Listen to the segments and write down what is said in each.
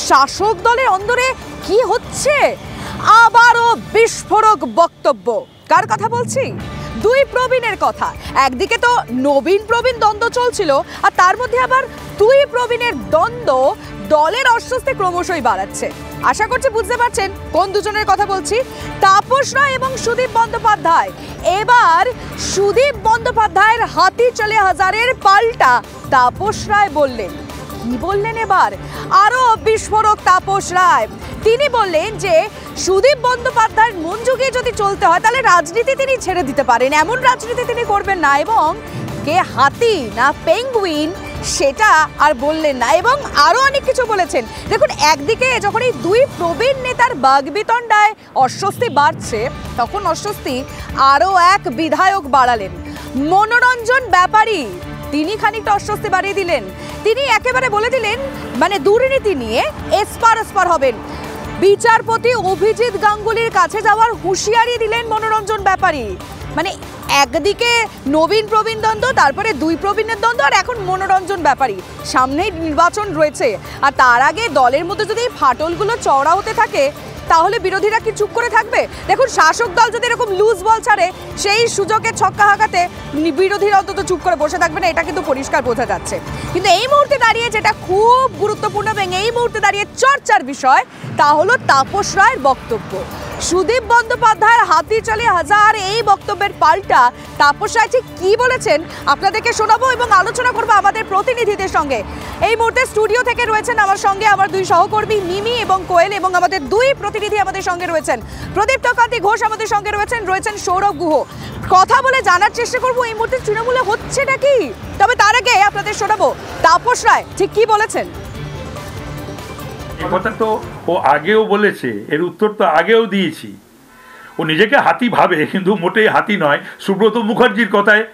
শাসক দলের অন্দরে কি হচ্ছে? আবারও বিস্ফোরক বক্তব্য। কার কথা বলছি? দুই প্রবীণের কথা। একদিকে তো নবীন প্রবীণ দ্বন্দ্ব চলছিল, আর তার মধ্যে আবার দুই প্রবীণের দ্বন্দ্ব দলের অস্বস্তি ক্রমশই বাড়াচ্ছে। আশা করছি বুঝতে পারছেন কোন দুজনের কথা বলছি। তাপস রায় এবং সুদীপ বন্দ্যোপাধ্যায়। এবার সুদীপ বন্দ্যোপাধ্যায়ের হাতি চলে হাজারের পাল্টা তাপস রায় বললেন। কি বললেন এবার? আরো বিস্ফোরক তাপস রায়। তিনি বললেন যে সুদীপ বন্দ্যোপাধ্যায়ের মন জুগিয়ে যদি চলতে হয় তাহলে রাজনীতি তিনি ছেড়ে দিতে পারেন, এমন রাজনীতি তিনি করবেন না, এবং কে হাতি না পেঙ্গুইন সেটা আর বললেন না, এবং আরো অনেক কিছু বলেছেন। দেখুন, একদিকে যখন এই দুই প্রবীণ নেতার বাগবিতণ্ডায় অস্বস্তি বাড়ছে, তখন অস্বস্তি আরো এক বিধায়ক বাড়ালেন, মনোরঞ্জন ব্যাপারী। তিনি খানিকটা অস্বস্তি বাড়িয়ে দিলেন। তিনি একেবারে বলে দিলেন মানে দুর্নীতি নিয়ে এসপার ওসপার হবেন। বিচারপতি অভিজিৎ গাঙ্গুলির কাছে যাওয়ার হুঁশিয়ারি দিলেন মনোরঞ্জন ব্যাপারী। মানে একদিকে নবীন প্রবীণ দ্বন্দ্ব, তারপরে দুই প্রবীণের দ্বন্দ্ব, আর এখন মনোরঞ্জন ব্যাপারী। সামনেই নির্বাচন রয়েছে, আর তার আগে দলের মধ্যে যদি ফাটলগুলো চওড়া হতে থাকে তাহলে বিরোধীরা কি চুপ করে থাকবে? দেখুন, শাসক দল যদি এরকম লুজ বল ছাড়ে সেই সুযোগে ছক্কা হাঁকাতে বিরোধীরা অন্তত চুপ করে বসে থাকবে না, এটা কিন্তু পরিষ্কার বোঝা যাচ্ছে। কিন্তু এই মুহূর্তে দাঁড়িয়ে যেটা খুব গুরুত্বপূর্ণ এবং এই মুহূর্তে দাঁড়িয়ে চর্চার বিষয়, তা হলো তাপস রায়ের বক্তব্য। সুদীপ বন্দ্যোপাধ্যায়ের হাতি চলে হাজার এই বক্তব্যের পাল্টা তাপস রায় ঠিক কি বলেছেন আপনাদেরকে শোনাবো এবং আলোচনা করবো আমাদের প্রতিনিধিদের সঙ্গে। এই মুহূর্তে স্টুডিও থেকে রয়েছেন আমার সঙ্গে আমার দুই সহকর্মী মিমি এবং কোয়েল, এবং আমাদের দুই প্রতিনিধি আমাদের সঙ্গে রয়েছেন। প্রদীপ্ত কান্তি ঘোষ আমাদের সঙ্গে রয়েছেন সৌরভ গুহ। কথা বলে জানার চেষ্টা করবো এই মুহূর্তে তৃণমূলে হচ্ছেটা কি। তবে তার আগে আপনাদের শোনাবো তাপস রায় ঠিক কি বলেছেন। এই কথা তো ও আগেও বলেছে, এর উত্তর তো আগেও দিয়েছি। ও নিজেকে হাতি ভাবে, কিন্তু মোটেই হাতি নয়। সুব্রত মুখার্জির কথায়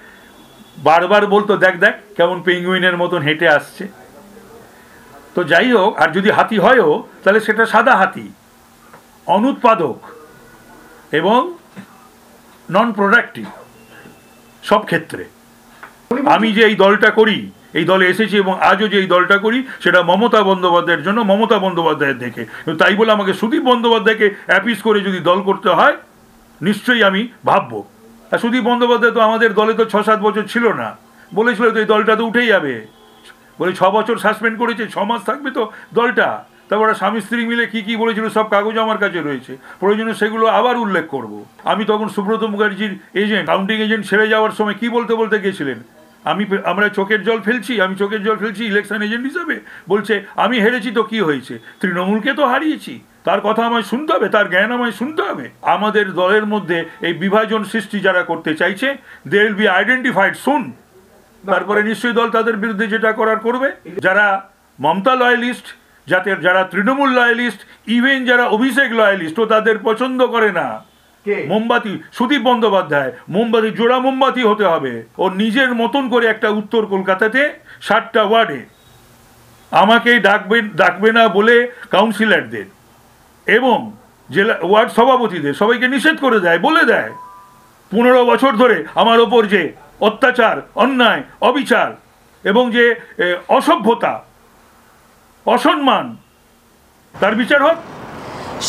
বারবার বলতো, দেখ দেখ কেমন পেঙ্গুইনের মতন হেঁটে আসছে। তো যাই হোক, আর যদি হাতি হয়ও তাহলে সেটা সাদা হাতি, অনুৎপাদক এবং নন প্রোডাক্টিভ সব ক্ষেত্রে। আমি যে এই দলটা করি, এই দলে এসেছি এবং আজও যে এই দলটা করি, সেটা মমতা বন্দ্যোপাধ্যায়ের জন্য, মমতা বন্দ্যোপাধ্যায়ের দেখে। তাই বলে আমাকে সুদীপ বন্দ্যোপাধ্যায়কে অ্যাপিস করে যদি দল করতে হয়, নিশ্চয়ই আমি ভাববো। আর সুদীপ বন্দ্যোপাধ্যায় তো আমাদের দলে তো 6-7 বছর ছিল না, বলেছিল তো এই দলটা তো উঠেই যাবে, বলে 6 বছর সাসপেন্ড করেছে, 6 মাস থাকবে তো দলটা। তারপরে স্বামী স্ত্রী মিলে কি কি বলেছিল সব কাগজ আমার কাছে রয়েছে, প্রয়োজনে সেগুলো আবার উল্লেখ করব। আমি তখন সুব্রত মুখার্জির এজেন্ট, কাউন্টিং এজেন্ট ছেড়ে যাওয়ার সময় কি বলতে বলতে গেছিলেন, আমরা চোখের জল ফেলছি, আমি চোখের জল ফেলছি ইলেকশন এজেন্ট হিসাবে। বলছে আমি হেরেছি তো কি হয়েছে, তৃণমূলকে তো হারিয়েছি, তার কথা আমায় শুনতে হবে, তার জ্ঞান আমায় শুনতে হবে। আমাদের দলের মধ্যে এই বিভাজন সৃষ্টি যারা করতে চাইছে, দে উইল বি আইডেন্টিফাইড সুন। তারপরে নিশ্চয়ই দল তাদের বিরুদ্ধে যেটা করার করবে। যারা মমতা লয়ালিস্ট, যারা তৃণমূল লয়ালিস্ট, ইভেন যারা অভিষেক লয়ালিস্ট, ও তাদের পছন্দ করে না। মোমবাতি সুদীপ বন্দ্যোপাধ্যায় মোমবাতি, জোড়া মোমবাতি হতে হবে। ও নিজের মতন করে একটা উত্তর কলকাতাতে 7টা ওয়ার্ডে আমাকেই ডাকবে না বলে কাউন্সিলরদের এবং জেলা ওয়ার্ড সভাপতিদের সবাইকে নিষেধ করে দেয়, বলে দেয় 15 বছর ধরে আমার ওপর যে অত্যাচার, অন্যায়, অবিচার এবং যে অসভ্যতা, অসম্মান, তার বিচার হোক।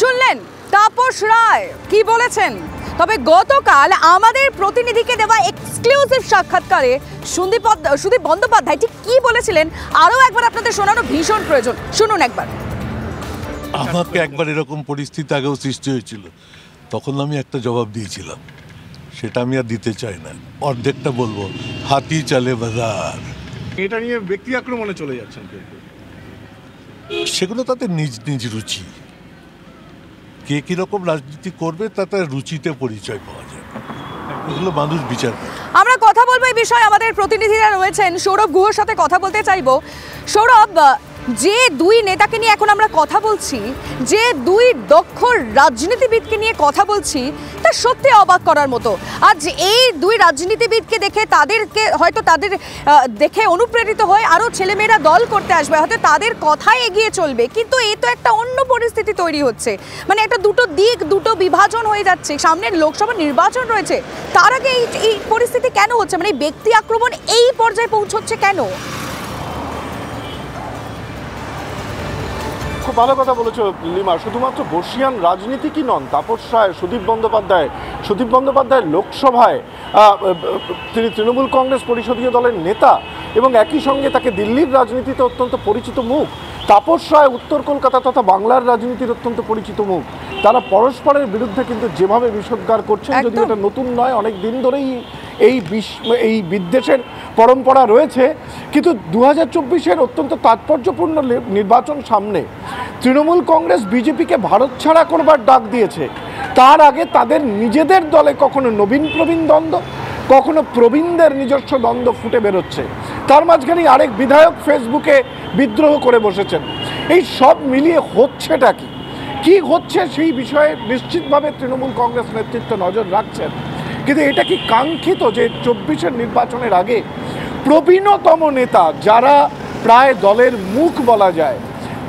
শুনলেন তাপস রায় কি বলেছেন। তবে গতকাল আমাদের প্রতিনিধিকে দেওয়া এক্সক্লুসিভ সাক্ষাৎকারে সুদীপ বন্দ্যোপাধ্যায় ঠিক কি বলেছিলেন আরো একবার আপনাদের শোনানো ভীষণ প্রয়োজন। শুনুন একবার। আমাকে একবার এরকম পরিস্থিতি আগেও সৃষ্টি হয়েছিল, তখন আমি একটা জবাব দিয়েছিলাম, সেটা আমি আর দিতে চাই না। অর্ধেকটা বলবো, হাতি চলে বাজার। এটা নিয়ে ব্যক্তি আক্রমণে চলে যাচ্ছেন, সেগুলো তাদের নিজ নিজ রুচি। কে কিরকম রাজনীতি করবে তাতে রুচিতে পরিচয় পাওয়া যায়, এগুলো মানুষ বিচার করে। আমরা কথা বলবো এই বিষয়ে, আমাদের প্রতিনিধিরা রয়েছেন। সৌরভ গুহর সাথে কথা বলতে চাইবো। সৌরভ, যে দুই নেতাকে নিয়ে এখন আমরা কথা বলছি, যে দুই দক্ষ রাজনীতিবিদকে নিয়ে কথা বলছি, তা সত্যি অবাক করার মতো। আজ এই দুই রাজনীতিবিদকে দেখে তাদের দেখে অনুপ্রেরিত হয়ে আরও ছেলেমেয়েরা দল করতে আসবে, হয়তো তাদের কথাই এগিয়ে চলবে। কিন্তু এই তো একটা অন্য পরিস্থিতি তৈরি হচ্ছে, মানে একটা দুটো দিক, দুটো বিভাজন হয়ে যাচ্ছে। সামনের লোকসভা নির্বাচন রয়েছে, তার আগে এই পরিস্থিতি কেন হচ্ছে? মানে ব্যক্তি আক্রমণ এই পর্যায়ে পৌঁছচ্ছে কেন? খুব ভালো কথা বলেছো লিমা। শুধুমাত্র বর্ষিয়ান রাজনীতি কি নন, তাপস রায়, সুদীপ বন্দ্যোপাধ্যায় লোকসভায় তিনি তৃণমূল কংগ্রেস পরিষদীয় দলের নেতা এবং একই সঙ্গে তাকে দিল্লির রাজনীতিতে অত্যন্ত পরিচিত মুখ। তাপস রায় উত্তর কলকাতা তথা বাংলার রাজনীতির অত্যন্ত পরিচিত মুখ। তারা পরস্পরের বিরুদ্ধে কিন্তু যেভাবে বিষোদ্গার করছেন, যদি এটা নতুন নয়, অনেক দিন ধরেই এই বিদ্বেষের পরম্পরা রয়েছে। কিন্তু 2024-এর অত্যন্ত তাৎপর্যপূর্ণ নির্বাচন সামনে, তৃণমূল কংগ্রেস বিজেপিকে ভারত ছাড়া করবার ডাক দিয়েছে। তার আগে তাদের নিজেদের দলে কখনো নবীন প্রবীণ দ্বন্দ্ব, কখনো প্রবীণদের নিজস্ব দ্বন্দ্ব ফুটে বেরোচ্ছে। তার মাঝখানে আরেক বিধায়ক ফেসবুকে বিদ্রোহ করে বসেছেন। এই সব মিলিয়ে হচ্ছেটা কি হচ্ছে সেই বিষয়ে নিশ্চিতভাবে তৃণমূল কংগ্রেস নেতৃত্ব নজর রাখছেন। কিন্তু এটা কি কাঙ্ক্ষিত যে 24-এর নির্বাচনের আগে প্রবীণতম নেতা, যারা প্রায় দলের মুখ বলা যায়,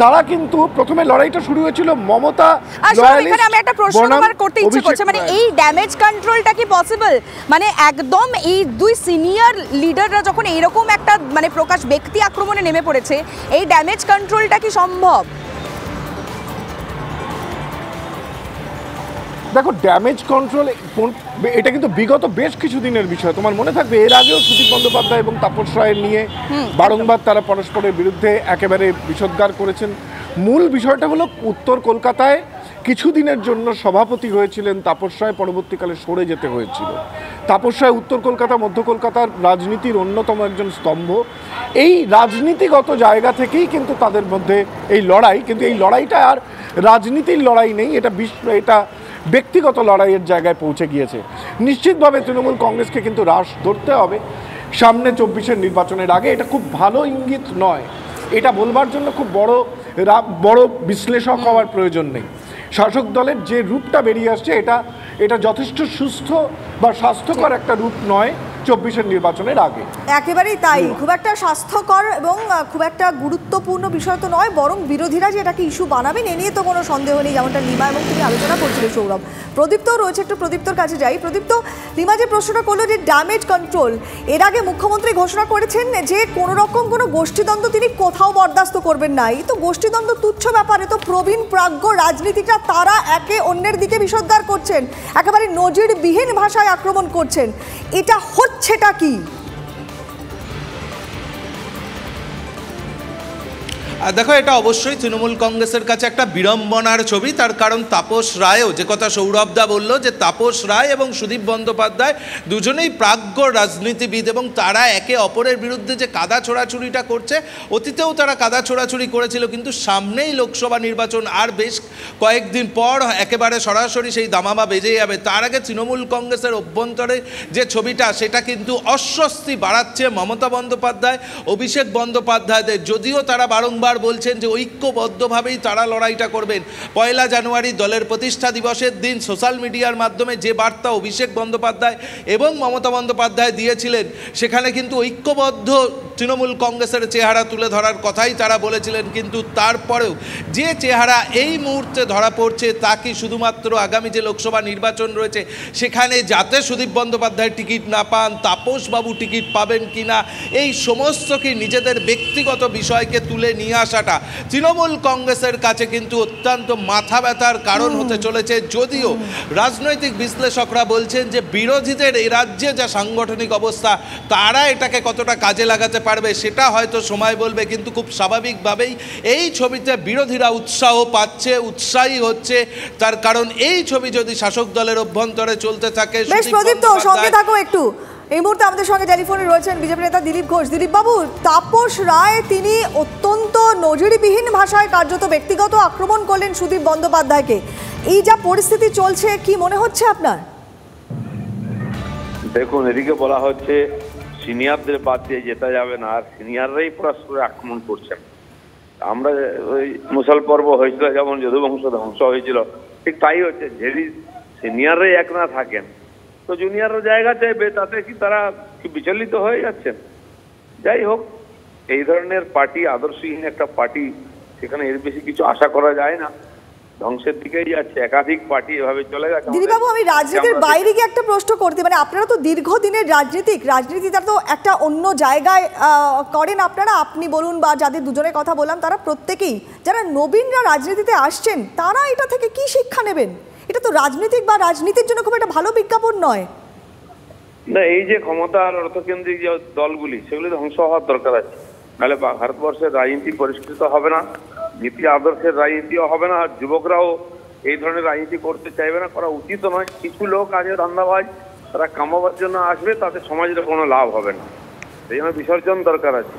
তারা কিন্তু প্রথমে লড়াইটা শুরু হয়েছিল মমতা এখানে আমি একটা প্রশ্ন করতে ইচ্ছে করছে, মানে এই ড্যামেজ কন্ট্রোলটা কি পসিবল? মানে একদম এই দুই সিনিয়র লিডাররা যখন এইরকম একটা মানে প্রকাশ ব্যক্তি আক্রমণে নেমে পড়েছে, এই ড্যামেজ কন্ট্রোলটা কি সম্ভব? দেখো, ড্যামেজ কন্ট্রোল এটা কিন্তু বিগত বেশ কিছু দিনের বিষয়। তোমার মনে থাকবে এর আগেও সুদীপ বন্দ্যোপাধ্যায় এবং তাপস রায়ের নিয়ে বারংবার তারা পরস্পরের বিরুদ্ধে একেবারে বিষোদ্গার করেছেন। মূল বিষয়টা হলো উত্তর কলকাতায় কিছুদিনের জন্য সভাপতি হয়েছিলেন তাপস রায়, পরবর্তীকালে সরে যেতে হয়েছিল। তাপস রায় উত্তর কলকাতা মধ্য কলকাতার রাজনীতির অন্যতম একজন স্তম্ভ। এই রাজনীতিগত জায়গা থেকেই কিন্তু তাদের মধ্যে এই লড়াই, কিন্তু এই লড়াইটা আর রাজনীতির লড়াই নেই, এটা ব্যক্তিগত লড়াইয়ের জায়গায় পৌঁছে গিয়েছে। নিশ্চিতভাবে তৃণমূল কংগ্রেসকে কিন্তু রাশ ধরতে হবে সামনে 24-এর নির্বাচনের আগে। এটা খুব ভালো ইঙ্গিত নয়, এটা বলবার জন্য খুব বড় বিশ্লেষক হওয়ার প্রয়োজন নেই। শাসক দলের যে রূপটা বেরিয়ে আসছে, এটা যথেষ্ট সুস্থ বা স্বাস্থ্যকর একটা রূপ নয় 24-এর নির্বাচনের আগে। একেবারেই তাই, খুব একটা স্বাস্থ্যকর এবং খুব একটা গুরুত্বপূর্ণ বিষয় তো নয়, বরং বিরোধীরা যে এটাকে ইস্যু বানাবেন এ নিয়ে তো কোনো সন্দেহ নেই, যেমনটা লিমা এবং তুমি আলোচনা করছিলে সৌরভ। প্রদীপ্তও রয়েছে, একটু প্রদীপ্তর কাছে যাই। প্রদীপ্ত, লিমা যে প্রশ্নটা করলো যে ড্যামেজ কন্ট্রোল, এর আগে মুখ্যমন্ত্রী ঘোষণা করেছেন যে কোনো রকম কোনো গোষ্ঠীদ্বন্দ্ব তিনি কোথাও বরদাস্ত করবেন না। এই তো গোষ্ঠীদ্বন্দ্ব তুচ্ছ ব্যাপারে তো প্রবীণ প্রাজ্ঞ রাজনীতিটা তারা একে অন্যের দিকে বিষোদ্গার করছেন, একেবারে নজিরবিহীন ভাষায় আক্রমণ করছেন। এটা হচ্ছেটা কি? দেখো, এটা অবশ্যই তৃণমূল কংগ্রেসের কাছে একটা বিড়ম্বনার ছবি। তার কারণ তাপস রায়ও, যে কথা সৌরভদা বলল, যে তাপস রায় এবং সুদীপ বন্দ্যোপাধ্যায় দুজনেই প্রাজ্ঞ রাজনীতিবিদ এবং তারা একে অপরের বিরুদ্ধে যে কাদা ছোড়াছুড়িটা করছে, অতীতেও তারা কাদা ছোড়াছুড়ি করেছিল, কিন্তু সামনেই লোকসভা নির্বাচন, আর বেশ কয়েকদিন পর একেবারে সরাসরি সেই দামামা বেজে যাবে। তার আগে তৃণমূল কংগ্রেসের অভ্যন্তরে যে ছবিটা, সেটা কিন্তু অস্বস্তি বাড়াচ্ছে মমতা বন্দ্যোপাধ্যায়, অভিষেক বন্দ্যোপাধ্যায়দের। যদিও তারা বারংবার বলছেন যে ঐক্যবদ্ধভাবেই তারা লড়াইটা করবেন। 1 জানুয়ারি দলের প্রতিষ্ঠা দিবসের দিন সোশ্যাল মিডিয়ার মাধ্যমে যে বার্তা অভিষেক বন্দ্যোপাধ্যায় এবং মমতা বন্দ্যোপাধ্যায় দিয়েছিলেন, সেখানে কিন্তু ঐক্যবদ্ধ তৃণমূল কংগ্রেসের চেহারা তুলে ধরার কথাই তারা বলেছিলেন। কিন্তু তারপরেও যে চেহারা এই মুহূর্তে ধরা পড়ছে, তা কি শুধুমাত্র আগামী যে লোকসভা নির্বাচন রয়েছে সেখানে যাতে সুদীপ বন্দ্যোপাধ্যায় টিকিট না পান, তাপসবাবু টিকিট পাবেন কিনা, এই সমস্ত কি নিজেদের ব্যক্তিগত বিষয়কে তুলে নিয়ে আসাটা তৃণমূল কংগ্রেসের কাছে কিন্তু অত্যন্ত মাথা ব্যথার কারণ হতে চলেছে। যদিও রাজনৈতিক বিশ্লেষকরা বলছেন যে বিরোধীদের এই রাজ্যে যা সাংগঠনিক অবস্থা, তারা এটাকে কতটা কাজে লাগাতে পারবে সেটা হয়তো সময় বলবে। কিন্তু খুব স্বাভাবিকভাবেই এই ছবিতে বিরোধীরা উৎসাহ পাচ্ছে, উৎসাহী হচ্ছে। তার কারণ এই ছবি যদি শাসক দলের অভ্যন্তরে চলতে থাকে। বেশ প্রদীপ্ত, সঙ্গে থাকো একটু। এই মুহূর্তে আমাদের সঙ্গে টেলিফোনে রয়েছেন বিজেপি নেতা দিলীপ ঘোষ। দিলীপ বাবু, তাপস রায় তিনি অত্যন্ত নজিরবিহীন ভাষায় কার্যত ব্যক্তিগত আক্রমণ করলেন সুদীপ বন্দ্যোপাধ্যায়কে। এই যা পরিস্থিতি চলছে, কি মনে হচ্ছে আপনার? দেখুন, এদিকে বলা হচ্ছে সিনিয়রদের বাদ দিয়ে যেতে যাবে না, আর সিনিয়ররাই পরস্পর আক্রমণ করছেন। আমরা ওই মুসল পর্ব হয়েছিল, যেমন যদুবংশ ধ্বংস হয়েছিল, ঠিক তাই হচ্ছে। যদি সিনিয়ররাই এক না থাকেন তো জুনিয়ররা জায়গা চাইবে, তাতে কি তারা কি বিচলিত হয়ে যাচ্ছেন? যাই হোক, এই ধরনের পার্টি, আদর্শহীন একটা পার্টি, সেখানে এর বেশি কিছু আশা করা যায় না। ধ্বংসের দিকেই যাচ্ছে। একাধিক পার্টি এভাবে চলে গেছে। দিলীপবাবু, আমি রাজনীতির বাইরে গিয়ে একটা প্রশ্ন করতে, মানে আপনারা তো দীর্ঘদিনের রাজনীতিটা তো একটা অন্য জায়গায় করেন আপনারা, আপনি বলুন বা যাদের দুজনের কথা বললাম তারা প্রত্যেকেই, যারা নবীনরা রাজনীতিতে আসছেন তারা এটা থেকে কি শিক্ষা নেবেন? এটা তো রাজনীতির জন্য খুব একটা ভালো বিজ্ঞাপন নয়। না, এই যে ক্ষমতার অর্থকেন্দ্রিক যে দলগুলি, সেগুলি ধ্বংস হওয়ার দরকার আছে, নাহলে ভারতবর্ষের রাজনীতি পরিষ্কৃত হবে না, নীতি আদর্শের রাজনীতিও হবে না, আর যুবকরাও এই ধরনের রাজনীতি করতে চাইবে না, করা উচিত নয়। কিছু লোক আছে ধান্দাবাজ, তারা কামাবার জন্য আসবে, তাতে সমাজের কোনো লাভ হবে না, সেই জন্য বিসর্জন দরকার আছে।